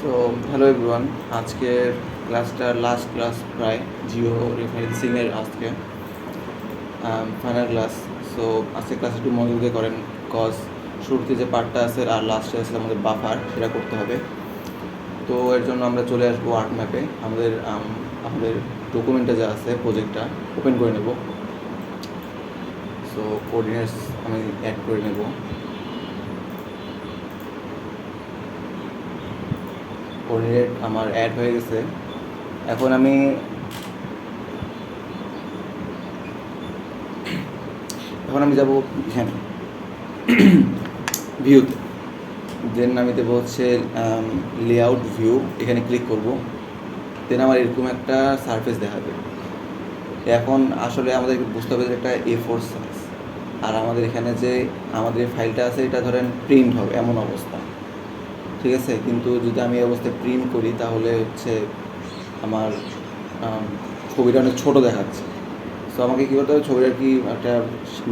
So hello everyone, আজকের ক্লাসটা last class প্রায় জিও রেফারেন্সিংয়ের আজকে ফাইনাল ক্লাস। সো আজকে ক্লাস একটু মনোযোগ দিয়ে করেন, কজ শুরুতে যে পার্টটা আছে আর লাস্টে আছে আমাদের বাফার, সেটা করতে হবে। তো এর জন্য আমরা চলে আসবো আর্ট ম্যাপে। আমাদের ডকুমেন্টে যা আছে প্রজেক্টটা ওপেন করে নেব। সো কোঅর্ডিনেটস আমি অ্যাড করে নেব। কোঅর্ডিনেট আমার অ্যাড হয়ে গেছে। এখন আমি যাব এখানে ভিউতে। দেন আমি দেবো হচ্ছে লেআউট ভিউ, এখানে ক্লিক করব। দেন আমার এরকম একটা সারফেস দেখাবে। এখন আসলে আমাদের বুঝতে হবে যে একটা A4 সাইজ, আর আমাদের এখানে যে আমাদের ফাইলটা আছে এটা ধরেন প্রিন্ট হবে এমন অবস্থা, ঠিক আছে। কিন্তু যদি আমি এই অবস্থায় প্রিন্ট করি তাহলে হচ্ছে আমার ছবিটা অনেক ছোটো দেখাচ্ছে। সো আমাকে কী করতে হবে, ছবিটা কি একটা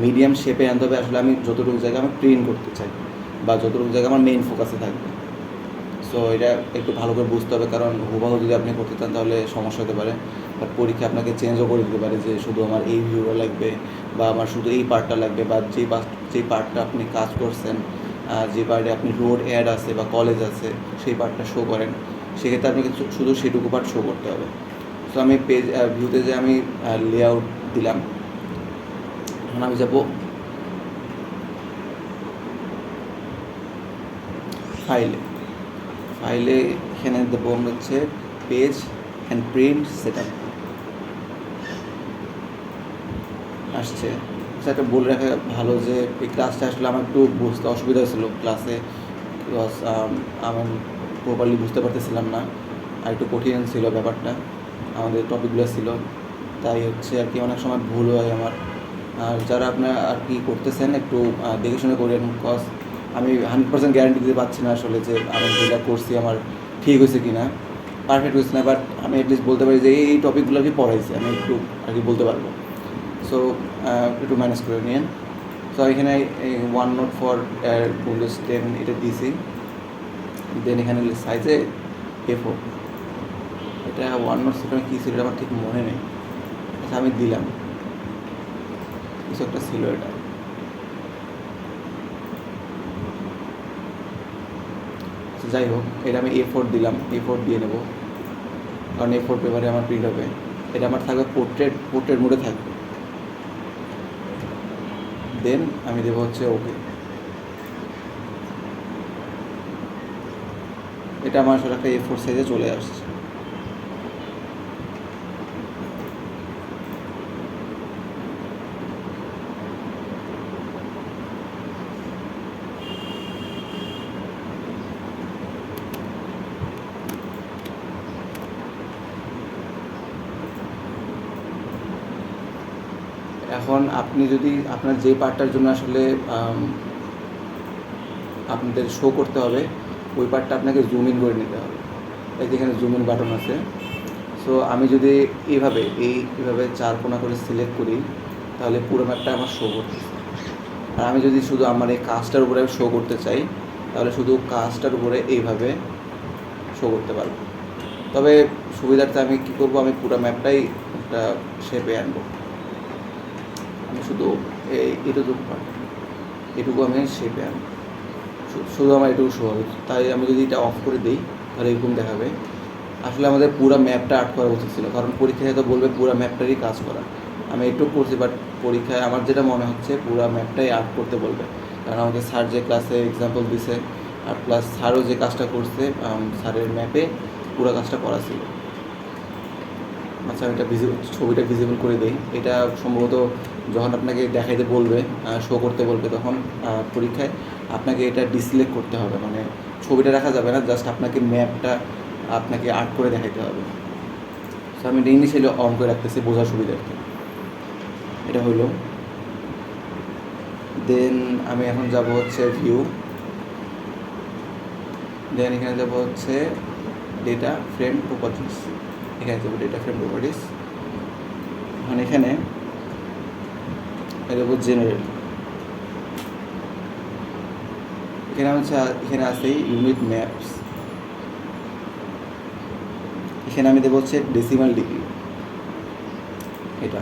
মিডিয়াম শেপে আনতে হবে। আসলে আমি যতটুকু জায়গা আমি প্রিন্ট করতে চাই বা যতটুকু জায়গা আমার মেইন ফোকাসে থাকবে। সো এটা একটু ভালো করে বুঝতে হবে, কারণ হুবাহু যদি আপনি করতে চান তাহলে সমস্যা হতে পারে। বাট পরীক্ষা আপনাকে চেঞ্জও করে দিতে পারে যে শুধু আমার এই ভিউটা লাগবে বা আমার শুধু এই পার্টটা লাগবে, বা যেই পার্টটা আপনি কাজ করছেন, যে পার্টে আপনি রোড অ্যাড আছে বা কলেজ আছে সেই পার্টটা শো করেন, সেক্ষেত্রে আপনাকে শুধু সেটুকু পার্ট শো করতে হবে। সো আমি পেজ ভিউতে যে আমি লেআউট দিলাম। এখন আমি যাব ফাইলে এখানে দেবো আমরা হচ্ছে page and print set up আসছে। সেটা বলে রাখা ভালো যে এই ক্লাসটা আসলে আমার একটু বুঝতে অসুবিধা হয়েছিল ক্লাসে, বিকজ আমি প্রপারলি বুঝতে পারতেছিলাম না, আর একটু কঠিন ছিল ব্যাপারটা, আমাদের টপিকগুলো ছিল, তাই হচ্ছে আর কি অনেক সময় ভুল হয় আমার। আর যারা আপনারা আর কি করতেছেন একটু দেখে শুনে করেন, কজ আমি 100% গ্যারান্টি দিতে পারছি না আসলে যে আমি যেটা করছি আমার ঠিক হয়েছে কি না, পারফেক্ট হয়েছে না, বাট আমি অ্যাটলিস্ট বলতে পারি যে এই টপিকগুলো কি পড়াইছি আমি একটু আর কি বলতে পারবো। সো একটু ম্যানেজ করে নিন। সো এখানে ওয়ান নোট ফর উইন্ডোজ 10 এটা দিয়েছি। দেন এখানে সাইজে A4, এটা ওয়ান নোট সেখানে কী ছিল আমার ঠিক মনে নেই। আচ্ছা আমি দিলাম, কিছু একটা ছিল এটা। যাই হোক, এটা আমি A4 দিলাম, A4 দিয়ে নেব, কারণ A4 পেপারে আমার প্রিন্ট হবে। এটা আমার থাকবে পোর্ট্রেট মোডে থাকবে। দেন আমি দেবো হচ্ছে ওকে। এটা আমার আসলে একটা A4 সাইজে চলে আসছে। এখন আপনি যদি আপনার যে পার্টটার জন্য আসলে আপনাদের শো করতে হবে ওই পার্টটা আপনাকে জুম ইন করে নিতে হবে। এই যেখানে জুম ইন বাটন আছে। সো আমি যদি এইভাবে 4 কোণা করে সিলেক্ট করি তাহলে পুরো ম্যাপটা আমার শো করতেছে। আর আমি যদি শুধু আমার এই কাজটার উপরে শো করতে চাই তাহলে শুধু কাজটার উপরে এইভাবে শো করতে পারবো। তবে সুবিধার্থে আমি কী করবো, আমি পুরো ম্যাপটাই একটা শেপে আনবো। আমি শুধু এটুকু আমি শেপে আনবো, শুধু আমার এটুকু শো হবে। তাই আমি যদি এটা অফ করে দিই তাহলে এরকম দেখাবে। আসলে আমাদের পুরো ম্যাপটা আর্ট করা উচিত ছিল, কারণ পরীক্ষায় তো বলবে পুরো ম্যাপটারই কাজ করা। আমি একটু করছি, বাট পরীক্ষায় আমার যেটা মনে হচ্ছে পুরো ম্যাপটাই আর্ট করতে বলবে, কারণ আমাকে স্যার যে ক্লাসে এক্সাম্পল দিছে আর প্লাস স্যারও যে কাজটা করছে স্যারের ম্যাপে পুরো কাজটা করা ছিল। আচ্ছা আমি এটা ছবিটা ভিজিবল করে দিই। এটা সম্ভবত যখন আপনাকে দেখাইতে বলবে, শো করতে বলবে, তখন পরীক্ষায় আপনাকে এটা ডিসিলেক্ট করতে হবে, মানে ছবিটা রাখা যাবে না, জাস্ট আপনাকে ম্যাপটা আপনাকে আর্ট করে দেখাইতে হবে। সো আমি এটা ইনিশিয়ালি অন করে রাখতেছি বোঝার সুবিধার্থে। এটা হলো। দেন আমি এখন যাব হচ্ছে ভিউ। দেন এখানে যাব হচ্ছে ডেটা ফ্রেম প্রপার্টিস। এখানে যাবো ডেটা ফ্রেম প্রপার্টিস। এখন এখানে দেবো জেনারেল। এখানে হচ্ছে এখানে আছে ইউনিট ম্যাপস। এখানে আমি দেবো হচ্ছে ডেসিমাল ডিগ্রি, এটা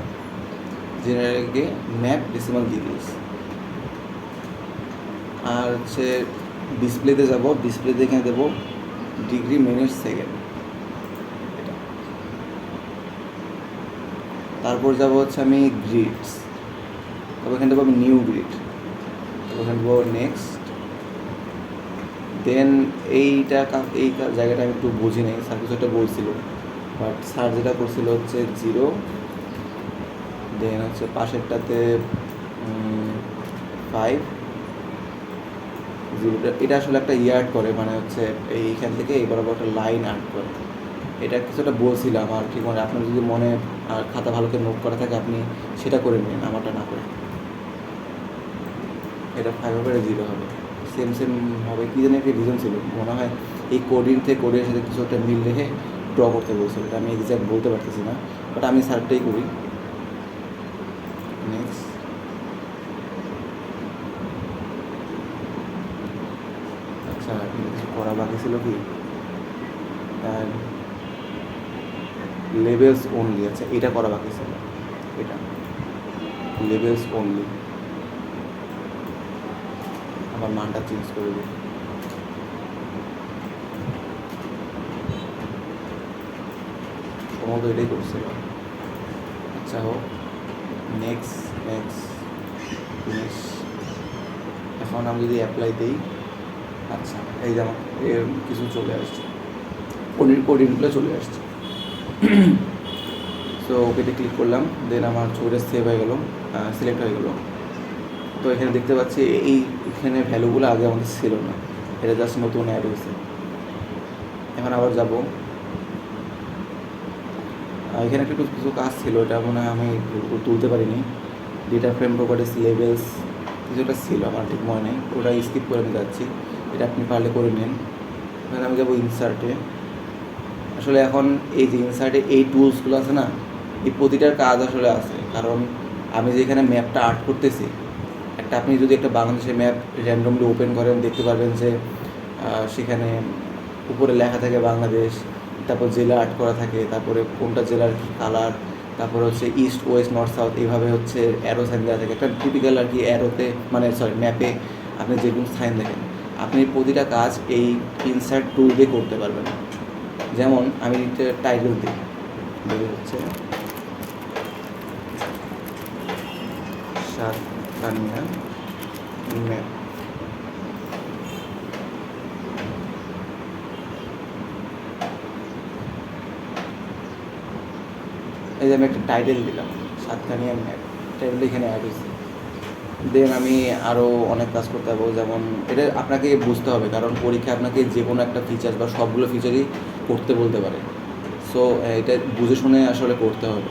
জেনারেলকে ম্যাপ ডেসিমাল ডিগ্রিস। আর হচ্ছে ডিসপ্লেতে যাব, ডিসপ্লেতে এখানে দেবো ডিগ্রি মিনিট সেকেন্ড, এটা। তারপর যাব হচ্ছে আমি গ্রিডস, তারপর এখানে দেবো আমি নিউ গ্রিড, তারপর এখানে দেবো নেক্সট। দেন এই জায়গাটা আমি একটু বুঝি নাই, স্যার কিছু একটা বলছিল, বাট স্যার যেটা করছিল হচ্ছে 0, দেন হচ্ছে পাশেরটাতে 5, 0টা এটা আসলে একটা আর্ট করে, মানে হচ্ছে এইখান থেকে এই বরাবর একটা লাইন আর্ট করে। এটা কিছুটা বলছিলাম, আর ঠিক মানে আপনার যদি মনে আর খাতা ভালো করে নোট করা থাকে আপনি সেটা করে নিন, আমারটা না করে। এটা 5 হবে, এটা 0 হবে, সেম হবে। কী জানি একটা রিজন ছিল, মনে হয় এই কোডিং থেকে কোডের সাথে কিছু একটা মিল রেখে ড্র করতে বলছিল, এটা আমি এক্স্যাক্ট বলতে পারতেছি না, বাট আমি সার্টটাই করি। নেক্সট, আচ্ছা কিছু করা বাকি ছিল কি, লেভেলস অনলি, আচ্ছা এটা করা বাকি ছিল, এটা লেভেলস অনলি। আমার মানটা চেঞ্জ করে দিই, সম্ভবত এটাই করছিল। আচ্ছা হোক, নেক্সট ফিনিশ। এখন আমি যদি অ্যাপ্লাই দিই, আচ্ছা এই যে আমার কিছু চলে আসছে, কোডিংগুলো চলে আসছে। সো ওকেতে ক্লিক করলাম, দেন আমার ছবিটা সেভ হয়ে গেল, সিলেক্ট হয়ে গেল। তো এখানে দেখতে পাচ্ছি এখানে ভ্যালুগুলো আগে আমাদের ছিল না, এটা জাস্ট নতুন অ্যাড হয়েছে। এখন আবার যাব, এখানে একটু কিছু কাজ ছিল, এটা মনে হয় আমি তুলতে পারিনি। ডেটা ফ্রেম প্রপার্টিস লেভেলস কিছুটা ছিল, আমার ঠিক মনে নেই, ওটা স্কিপ করে আমি যাচ্ছি, এটা আপনি পারলে করে নিন। এখানে আমি যাবো ইনসার্টে। আসলে এখন এই যে ইনসার্টে এই টুলসগুলো আছে না, এই প্রতিটার কাজ আসলে আছে, কারণ আমি যেখানে ম্যাপটা আর্ট করতেছি, আপনি যদি একটা বাংলাদেশের ম্যাপ র্যান্ডমলি ওপেন করেন, দেখতে পারবেন যে সেখানে উপরে লেখা থাকে বাংলাদেশ, তারপর জেলা আর্ট করা থাকে, তারপরে কোনটা জেলার কী কালার, তারপরে হচ্ছে ইস্ট ওয়েস্ট নর্থ সাউথ এইভাবে হচ্ছে অ্যারো সাইন দেওয়া থাকে, একটা টিপিক্যাল আর কি অ্যারোতে, মানে ম্যাপে আপনি যেগুলো সাইন দেখেন, আপনি প্রতিটা কাজ এই ইনসার্ট টুল দিয়ে করতে পারবেন। যেমন আমি টাইটেল দিই, হচ্ছে সাতকানিয়া ম্যাপ, এই যে আমি একটা টাইটেল দিলাম সাতকানিয়া ম্যাপ, টাইটেলটা এখানে অ্যাড হয়েছে। দেন আমি আরও অনেক কাজ করতে পারবো, যেমন এটা আপনাকে বুঝতে হবে, কারণ পরীক্ষা আপনাকে যে কোনো একটা ফিচার বা সবগুলো ফিচারই করতে বলতে পারে, সো এটা বুঝে শুনে আসলে করতে হবে।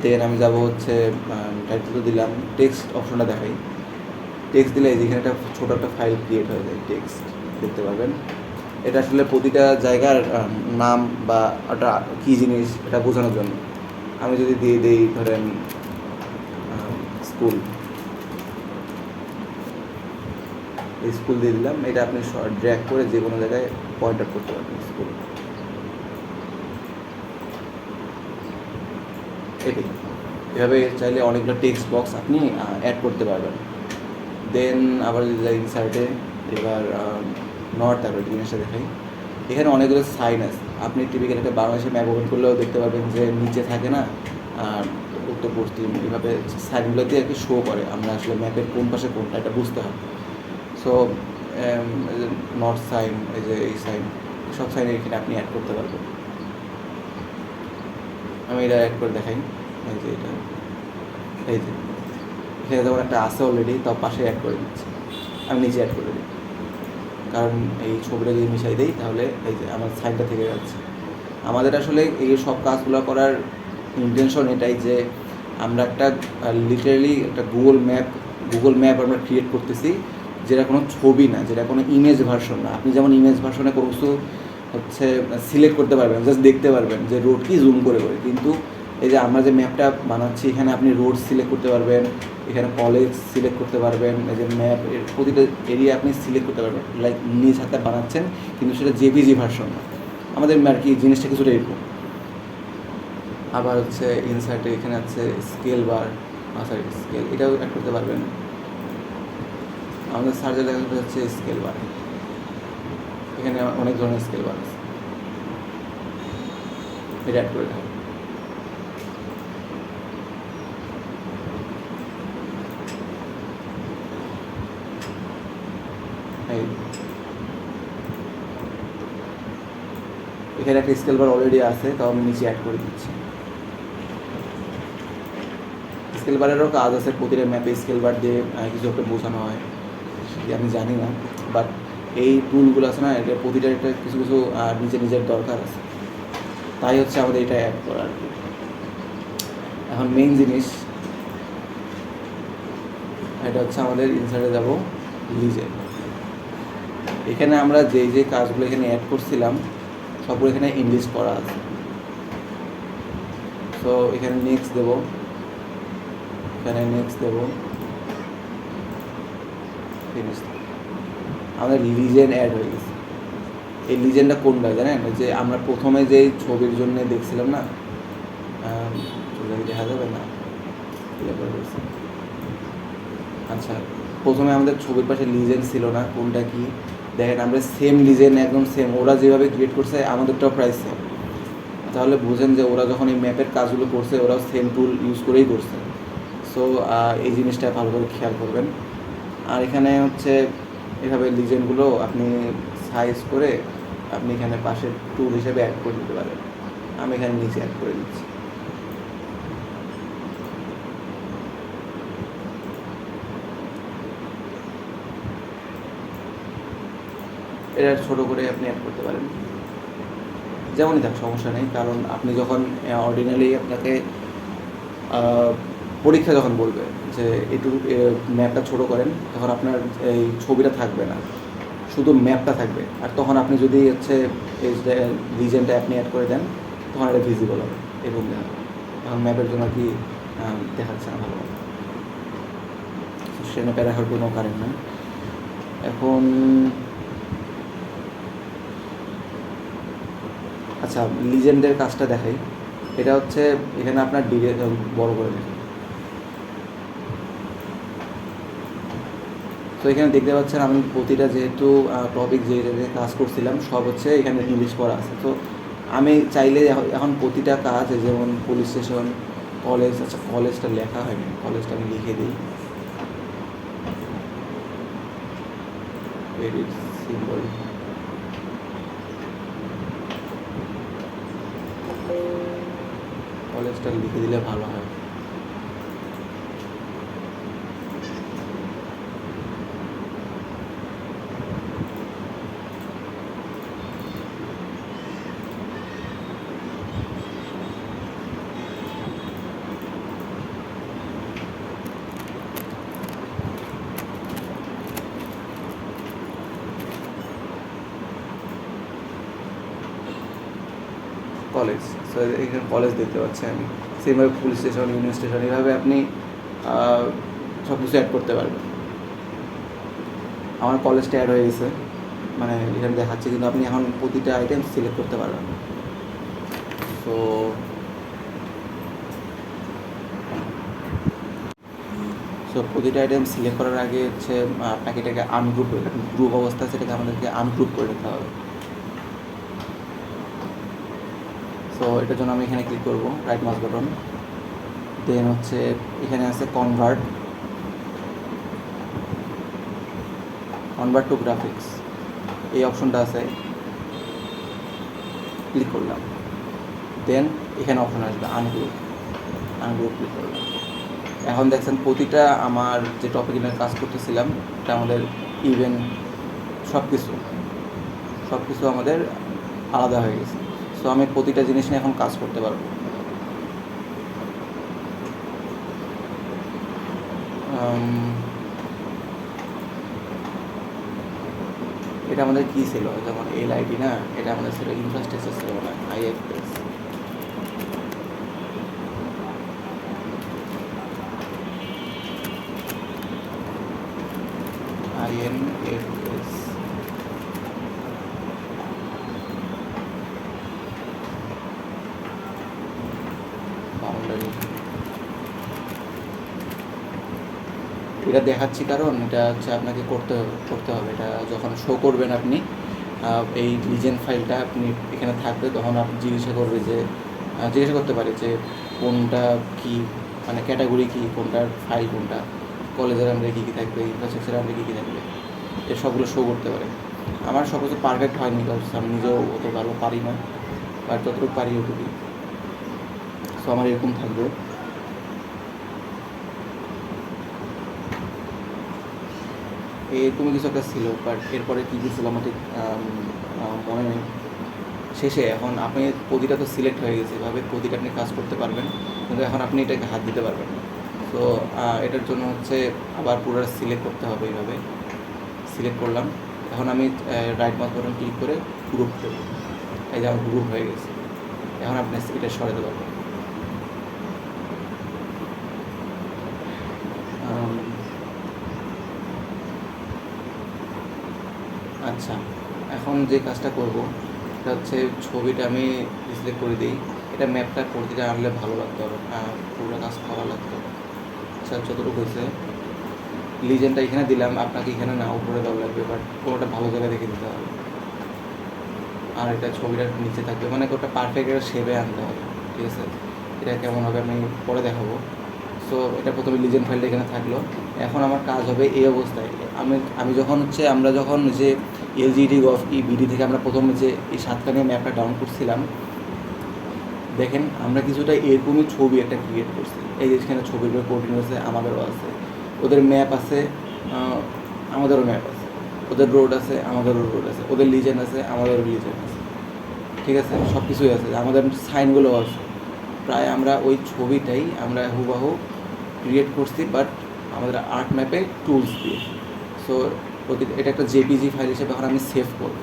দেন আমি যাব হচ্ছে টাইটেল দিলাম, টেক্সট অপশনটা দেখাই, টেক্সট দিলে যেখানে একটা ছোটো একটা ফাইল ক্রিয়েট হয়ে যায়, টেক্সট দেখতে পাবেন। এটা আসলে প্রতিটা জায়গার নাম বা একটা কী জিনিস এটা বোঝানোর জন্য। আমি যদি দিয়ে দিই ধরেন স্কুল, এই স্কুল দিয়ে দিলাম, এটা আপনি ড্র্যাগ করে যে কোনো জায়গায় পয়েন্ট আউট করতে পারবেন স্কুল, এটাই। এভাবে চাইলে অনেকগুলো টেক্সট বক্স আপনি অ্যাড করতে পারবেন। দেন আবার যদি যাই ইনসার্টে, এবার নর্থ আরও জিনিসটা দেখাই, এখানে অনেকগুলো সাইন আছে, আপনি টিপিক্যাল একটা বাংলাদেশের ম্যাপ ওপেন করলেও দেখতে পারবেন যে নিচে থাকে না উত্তর পশ্চিম, এভাবে সাইনগুলোতে আর কি শো করে, আমরা আসলে ম্যাপের কোন পাশে কোনটা এটা বুঝতে হয়। সো নর্থ সাইন, এই যে এই সাইন, সব সাইন এখানে আপনি অ্যাড করতে পারবেন। আমি এটা অ্যাড করে দেখাই, এই যে এটা, এই যে এখানে যেমন একটা আছে অলরেডি, তার পাশে অ্যাড করে দিচ্ছি, আমি নিচে অ্যাড করে দিই, কারণ এই ছবিটা যদি মিশাই দিই তাহলে এই যে আমার সাইনটা থেকে যাচ্ছে। আমাদের আসলে এই সব কাজগুলো করার ইন্টেনশন এটাই যে আমরা একটা লিটারেলি একটা গুগল ম্যাপ আমরা ক্রিয়েট করতেছি, যেটা কোনো ছবি না, যেটা কোনো ইমেজ ভার্সন না। আপনি যেমন ইমেজ ভার্সনে কোনো কিছু হচ্ছে সিলেক্ট করতে পারবেন, জাস্ট দেখতে পারবেন যে রোড কি জুম করে, কিন্তু এই যে আমরা যে ম্যাপটা বানাচ্ছি, এখানে আপনি রোড সিলেক্ট করতে পারবেন, এখানে কলেজ সিলেক্ট করতে পারবেন, এই যে ম্যাপ এর প্রতিটা এরিয়া আপনি সিলেক্ট করতে পারবেন, লাইক নিজ হাতে বানাচ্ছেন, কিন্তু সেটা জেপিজি ভার্সন না। আমাদের আর কি জিনিসটা কিছুটা এরকম। আবার হচ্ছে ইনসার্টে এখানে আছে স্কেল বার, সরি স্কেল, এটাও অ্যাড করতে পারবেন। আমাদের সার্চের লেখাটা হচ্ছে স্কেল বার, এখানে অনেক ধরনের স্কেল বার আছে, এটা অ্যাড করে দেবেন। এখানে একটা স্কেল বার অলরেডি আছে, তাও আমি নিচে অ্যাড করে দিচ্ছি। স্কেল বারেরও কাজ আছে, প্রতিটা ম্যাপে স্কেল বার দিয়ে কিছু একটা বোঝানো হয়, আমি জানি না, বাট এই টুলগুলো আছে না, এটা প্রতিটা একটা কিছু কিছু নিজের দরকার আছে, তাই হচ্ছে আমাদের এটা অ্যাড করা আর কি। এখন মেইন জিনিস এটা হচ্ছে আমাদের ইনসার্টে যাব লিজেন্ড। এখানে আমরা যে কাজগুলো এখানে অ্যাড করছিলাম সবগুলো এখানে ইংলিশ করা আছে। সো এখানে নেক্সট দেব, এখানে নেক্সট দেব, ফিনিশ। আমাদের লিজেন্ড অ্যাড হয়ে গেছে। এই লিজেন্ডটা কোনটা জানেন? যে আমরা প্রথমে যে ছবির জন্য দেখছিলাম না, দেখা যাবে না, আচ্ছা, প্রথমে আমাদের ছবির পাশে লিজেন্ড ছিল না, কোনটা কি দেখেন, আমরা সেম লিজেন্ড একদম সেম, ওরা যেভাবে ক্রিয়েট করছে আমাদেরটাও প্রায় সেম। তাহলে বুঝেন যে ওরা যখন এই ম্যাপের কাজগুলো করছে ওরাও সেম টুল ইউজ করেই করছে। সো এই জিনিসটা ভালো করে খেয়াল করবেন। আর এখানে হচ্ছে এভাবে লিজেন্ডগুলো আপনি সাইজ করে আপনি এখানে পাশের টুল হিসেবে অ্যাড করে দিতে পারেন। আমি এখানে নিচে অ্যাড করে দিচ্ছি। এটা ছোটো করে আপনি অ্যাড করতে পারেন, যেমনই থাক সমস্যা নেই, কারণ আপনি যখন অর্ডিনারি আপনাকে পরীক্ষা যখন বলবে যে একটু ম্যাপটা ছোটো করেন, তখন আপনার এই ছবিটা থাকবে না, শুধু ম্যাপটা থাকবে। আর তখন আপনি যদি হচ্ছে এই লিজেন্ডটা আপনি অ্যাড করে দেন, তখন এটা ভিজিবল হবে এবং দেখা হবে। এখন ম্যাপের জন্য কি দেখাচ্ছে না ভালো, সেখানে প্যারাহার কোনো কারেন্ট না। এখন আচ্ছা, লিজেন্ডের কাজটা দেখাই। এটা হচ্ছে এখানে আপনার বড় করে দেখুন। তো এখানে দেখতে পাচ্ছেন আমি প্রতিটা যেহেতু টপিক যে কাজ করছিলাম সব হচ্ছে এখানে ইংলিশ করা আছে। তো আমি চাইলে এখন প্রতিটা কাজ, যেমন পুলিশ স্টেশন, কলেজ, আচ্ছা কলেজটা লেখা হয়নি, কলেজটা আমি লিখে দিই, ভেরি সিম্পল। কলেজটা লিখে দিলে ভালো হয়। কলেজ, সো এখানে কলেজ দেখতে পাচ্ছি আমি, সেমভাবে পুলিশ স্টেশন, ইউনিয়ন স্টেশন, এইভাবে আপনি সব কিছু অ্যাড করতে পারবেন। আমার কলেজটা অ্যাড হয়ে গেছে, মানে এখানে দেখাচ্ছে, কিন্তু আপনি এখন প্রতিটা আইটেম সিলেক্ট করতে পারবেন। সো প্রতিটা আইটেম সিলেক্ট করার আগে হচ্ছে আপনাকে এটাকে আনগ্রুপ করে, গ্রুপ অবস্থা সেটাকে আমাদেরকে আনগ্রুপ করে নিতে হবে। সো এটার জন্য আমি এখানে ক্লিক করব, রাইট মাউস বাটন, দেন হচ্ছে এখানে আছে কনভার্ট টু গ্রাফিক্স, এই অপশনটা আছে, ক্লিক করলাম, দেন এখানে অপশন আসবে আনগ্রুপ ক্লিক করলাম। এখন দেখছেন প্রতিটা আমার যে টপিক নিয়ে কাজ করতেছিলাম এটা আমাদের ইভেন্ট সব কিছু আমাদের আলাদা হয়ে গেছে। সো আমি প্রতিটা জিনিস নিয়ে এখন কাজ করতে পারবো। এটা আমাদের কী ছিল, যেমন LID না, এটা আমাদের ছিল ইনফ্রাস্ট্রাকচার ছিল না, IFS। INFS এটা দেখাচ্ছি কারণ এটা হচ্ছে আপনাকে করতে হবে। এটা যখন শো করবেন আপনি এই লিজেন্ড ফাইলটা আপনি এখানে থাকবে, তখন আপনি জিজ্ঞাসা করতে পারে যে কোনটা কী, মানে ক্যাটাগরি কী, কোনটার ফাইল কোনটা, কলেজের আন্ডারে কী কী থাকবে, ইনফ্রাস্ট্রাকচারের আন্ডারে কী কী থাকবে, এর সবগুলো শো করতে পারে। আমার সব কিছু পারফেক্ট হয়নি, কারণ আমি নিজেও অত ভালো পারি না, বাট যতটুকু পারি ওটুকুই। সো আমার এরকম থাকবে। এরকমই কিছু একটা ছিল, বাট এরপরে কী কী ছিল আমার ঠিক মনে নেই। শেষে এখন আপনি প্রতিটা তো সিলেক্ট হয়ে গেছে, এভাবে প্রতিটা আপনি কাজ করতে পারবেন, কিন্তু এখন আপনি এটাকে হাত দিতে পারবেন না। তো এটার জন্য হচ্ছে আবার পুরো সিলেক্ট করতে হবে। এইভাবে সিলেক্ট করলাম, এখন আমি রাইট মাউস বাটন ক্লিক করে গ্রুপ দেবো। এই যে আমার গ্রুপ হয়ে গেছে। এখন আপনি এটা সরাতে পারবেন। আচ্ছা, এখন যে কাজটা করব সেটা হচ্ছে ছবিটা আমি সিলেক্ট করে দিই। এটা ম্যাপটা প্রতিটা আনলে ভালো লাগতো, পুরো কাজ করা লাগতো। আচ্ছা, যতটুকু হয়েছে লিজেন্ডটা এখানে দিলাম, আপনাকে এখানে না উপরে দেওয়া লাগবে, বাট কোনোটা ভালো জায়গায় দেখে দিতে হবে। আর এটা ছবিটার নিচে থাকবে, মানে ওটা পারফেক্ট একটা শেপে আনতে হবে। ঠিক আছে, এটা কেমন হবে আমি পরে দেখাবো। সো এটা প্রথমে লিজেন্ড ফাইলটা এখানে থাকলো। এখন আমার কাজ হবে এই অবস্থায়। আমি যখন আমরা যখন যে এলজিডি গভ বিডি থেকে আমরা প্রথমে যে এই সাতখানি ম্যাপটা ডাউন করছিলাম, দেখেন আমরা কিছুটা এরকমই ছবি একটা ক্রিয়েট করছি। এই যে এখানে ছবির কোঅর্ডিনেট আছে, আমাদেরও আছে, ওদের ম্যাপ আছে, আমাদেরও ম্যাপ আছে, ওদের রোড আছে, আমাদেরও রোড আছে, ওদের লিজেন্ড আছে, আমাদেরও লিজেন্ড আছে। ঠিক আছে, সব কিছুই আছে, আমাদের সাইনগুলোও আছে। প্রায় আমরা ওই ছবিটাই আমরা হুবাহু ক্রিয়েট করছি, বাট আমাদের আর্ট ম্যাপে টুলস দিয়ে। সো এটা একটা জেপিজি ফাইল হিসেবে এখন আমি সেভ করব।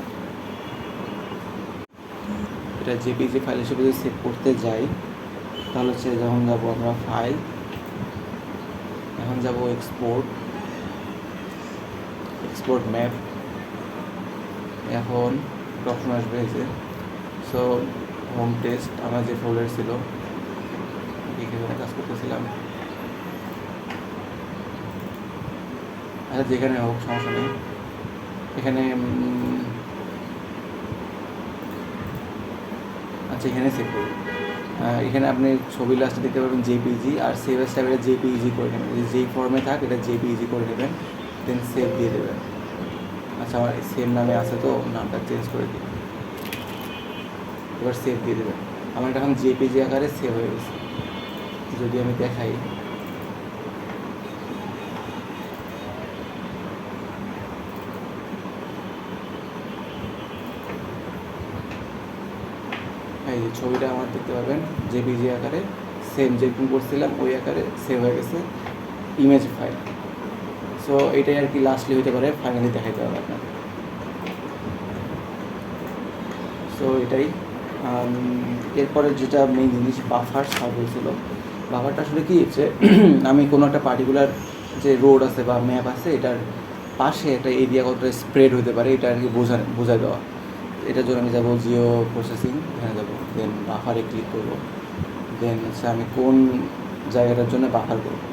এটা জেপিজি ফাইল হিসেবে যদি সেভ করতে যাই, তাহলে হচ্ছে যখন যাবো আমরা ফাইল, এখন যাব এক্সপোর্ট ম্যাপ। এখন অপশন আসবে এই যে, সো হোম টেস্ট আমার যে ফোল্ডার ছিল, এখানে কাজ করতেছিলাম। আচ্ছা, যেখানে হোক সমস্যা নেই। এখানে আচ্ছা, এখানে সেভ করুন। এখানে আপনি ছবি লাস্টে দেখতে পাবেন জেপিজি, আর সেভ এস টাইপ এটা জেপিজি করে নেবেন। যেই ফর্মে থাক এটা জেপিজি করে নেবেন, দেন সেভ দিয়ে দেবেন। আচ্ছা, আমার সেম নামে আছে তো নামটা চেঞ্জ করে দিই, এবার সেভ দিয়ে দেবেন। আমার এটা এখন জেপিজি আকারে সেভ হয়ে গেছে। যদি আমি দেখাই, এই যে ছবিটা আমার দেখতে পাবেন জেপিজি আকারে সেম যেরকম করছিলাম ওই আকারে সেভ হয়ে গেছে, ইমেজ ফাইল। সো এটাই আর কি লাস্টলি হতে পারে, ফাইনালি দেখাইতে হবে আপনাকে। সো এটাই। এরপরে যেটা মেইন জিনিস, বাফার সার্ভ হয়েছিল। বাফারটা আসলে কি যে আমি কোনো একটা পার্টিকুলার যে রোড আছে বা ম্যাপ আছে, এটার পাশে একটা এরিয়া কতটা স্প্রেড হতে পারে, এটা আর কি বোঝায় দেওয়া। এটার জন্য আমি যাবো জিও প্রসেসিং, এখানে যাবো, দেন বাফারে ক্লিক করবো। দেন হচ্ছে আমি কোন জায়গাটার জন্য বাফার করবো,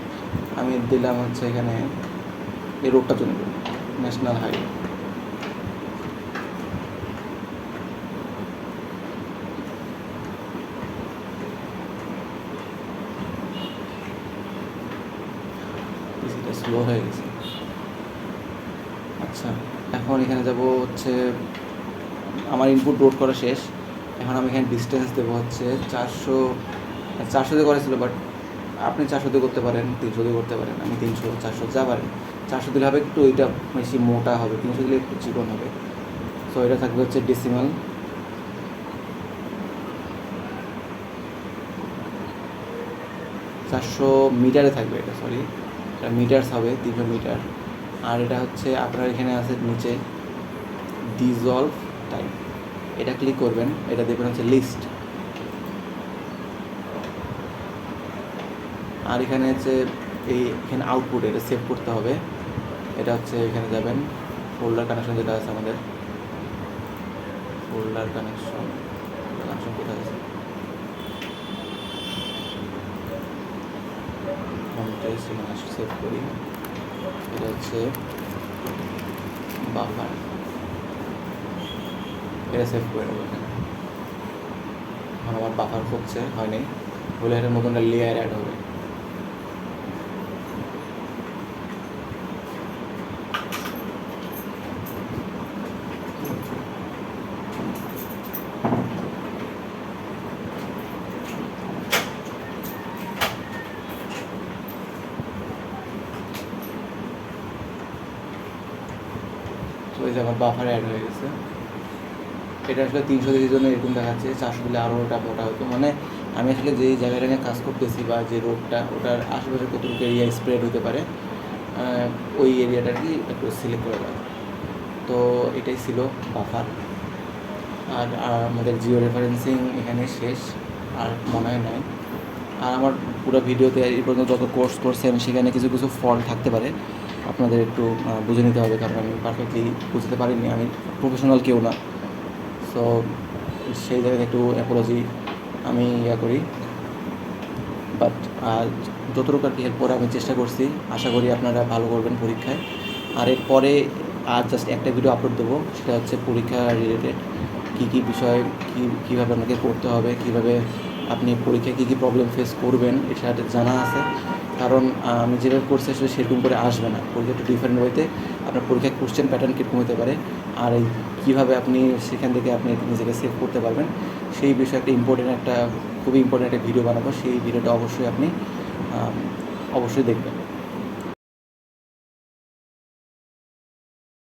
আমি দিলাম হচ্ছে এখানে এই রোডটার জন্য ন্যাশনাল হাইওয়ে। এটা স্লো হয়ে গেছে। আচ্ছা, এখন এখানে যাব হচ্ছে আমার ইনপুট লোড করা শেষ। এখন আমি এখানে ডিস্টেন্স দেবো হচ্ছে 400 দিয়ে করেছিল, বাট আপনি 400 দিয়ে করতে পারেন, 300 দিয়ে করতে পারেন। আমি 300, 400 যা পারেন। 400 দিলে হবে একটু এটা বেশি মোটা হবে, 300 দিলে একটু চিকন হবে। সো এটা থাকবে হচ্ছে ডেসিমাল। 400 মিটারে থাকবে এটা, সরি এটা মিটার্স হবে, 300 মিটার। আর এটা হচ্ছে আপনার এখানে আছে নিচে ডিজলভ টাইম, এটা ক্লিক করবেন, এটা দেখবেন হচ্ছে লিস্ট। আর এখানে হচ্ছে এখানে আউটপুট, এটা সেভ করতে হবে। এটা হচ্ছে এখানে যাবেন, ফোল্ডার কানেকশন যেটা আছে আমাদের, ফোল্ডার কানেকশন কোথায় আছে, হোম টেস্ট, এখানে সেভ করি। এটা হচ্ছে বাফার, এটা সেভ করে নেবো এখানে। এখন আমার বাফার হচ্ছে হয়নি, বলে একটা নতুন লেয়ার অ্যাড হবে। তো এই যে আমার বাফার অ্যাড হয়ে গেছে। এটা আসলে 300 ডিগ্রির জন্য এরকম দেখাচ্ছে, 400 দিলে আরও ওটা মোটা হতো। মানে আমি আসলে যেই জায়গাটা নিয়ে কাজ করতেছি বা যে রোডটা, ওটার আশেপাশে কতটুকু এরিয়া স্প্রেড হতে পারে ওই এরিয়াটা কি একটু সিলেক্ট করে দেওয়া। তো এটাই ছিল বাফার। আর আমাদের জিও রেফারেন্সিং এখানে শেষ, আর মনে হয় নাই। আর আমার পুরো ভিডিওতে এই পর্যন্ত যত কোর্স করছেন সেখানে কিছু কিছু ফল্ট থাকতে পারে, আপনাদের একটু বুঝে নিতে হবে, কারণ আমি পারফেক্টলি বুঝতে পারিনি, আমি প্রফেশনাল কেউ না। সো সেই জায়গায় একটু অ্যাপোলজি আমি করি, বাট যতটুকু আর কি হেল্প করে আমি চেষ্টা করছি। আশা করি আপনারা ভালো করবেন পরীক্ষায়। আর এরপরে আর জাস্ট একটা ভিডিও আপলোড দেবো, সেটা হচ্ছে পরীক্ষা রিলেটেড কী কী বিষয়, কীভাবে আপনাকে পড়তে হবে, কীভাবে আপনি পরীক্ষায় কী কী প্রবলেম ফেস করবেন, এটা জানা আছে। কারণ আমি যেভাবে করছি আসলে সেরকম করে আসবে না, পরীক্ষা একটু ডিফারেন্ট ওয়েতে আপনার পরীক্ষার কোশ্চেন প্যাটার্ন কীরকম হতে পারে, আর এই কীভাবে আপনি সেখান থেকে আপনি নিজেকে সেভ করতে পারবেন, সেই বিষয়ে খুবই ইম্পর্টেন্ট একটা ভিডিও বানাবো। সেই ভিডিওটা অবশ্যই আপনি অবশ্যই দেখবেন।